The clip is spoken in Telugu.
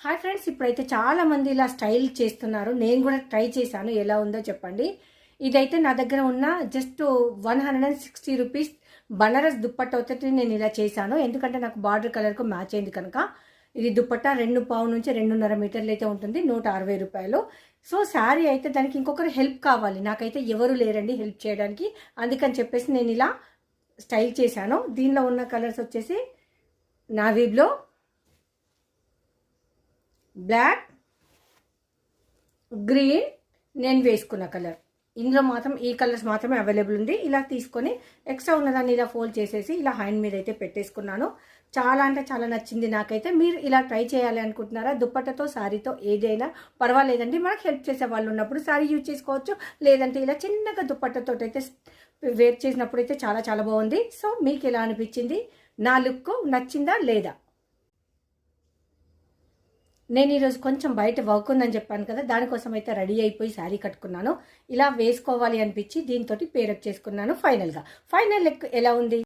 హాయ్ ఫ్రెండ్స్, ఇప్పుడైతే చాలా మంది ఇలా స్టైల్ చేస్తున్నారు. నేను కూడా ట్రై చేశాను, ఎలా ఉందో చెప్పండి. ఇదైతే నా దగ్గర ఉన్న జస్ట్ 160 రూపీస్ బనారస్ దుప్పట్టతో నేను ఇలా చేశాను. ఎందుకంటే నాకు బార్డర్ కలర్కు మ్యాచ్ అయింది కనుక. ఇది దుప్పట్ట 2.5 నుంచి 2.5 మీటర్లు అయితే ఉంటుంది, 160 రూపాయలు. సో శారీ అయితే దానికి ఇంకొకరు హెల్ప్ కావాలి, నాకైతే ఎవరు లేరండి హెల్ప్ చేయడానికి. అందుకని చెప్పేసి నేను ఇలా స్టైల్ చేశాను. దీనిలో ఉన్న కలర్స్ వచ్చేసి నావీ బ్లూ, బ్లాక్, గ్రీన్, నేను వేసుకున్న కలర్. ఇందులో మాత్రం ఈ కలర్స్ మాత్రమే అవైలబుల్ ఉంది. ఇలా తీసుకొని ఎక్స్ట్రా ఉన్నదాన్ని ఇలా ఫోల్డ్ చేసేసి ఇలా హ్యాండ్ మీద అయితే పెట్టేసుకున్నాను. చాలా అంటే చాలా నచ్చింది నాకైతే. మీరు ఇలా ట్రై చేయాలి అనుకుంటున్నారా? దుప్పట్టతో శారీతో ఏదైనా పర్వాలేదండి. మనకు హెల్ప్ చేసే వాళ్ళు ఉన్నప్పుడు శారీ యూజ్ చేసుకోవచ్చు, లేదంటే ఇలా చిన్నగా దుప్పట్టతో అయితే వేర్ చేసినప్పుడు అయితే చాలా చాలా బాగుంది. సో మీకు ఎలా అనిపించింది? నా లుక్ నచ్చిందా లేదా? నేను ఈరోజు కొంచెం బయట వర్క్ ఉందని చెప్పాను కదా, దానికోసం అయితే రెడీ అయిపోయి శారీ కట్టుకున్నాను. ఇలా వేసుకోవాలి అనిపించి దీంతో పేరప్ చేసుకున్నాను. ఫైనల్ లుక్ ఎలా ఉంది?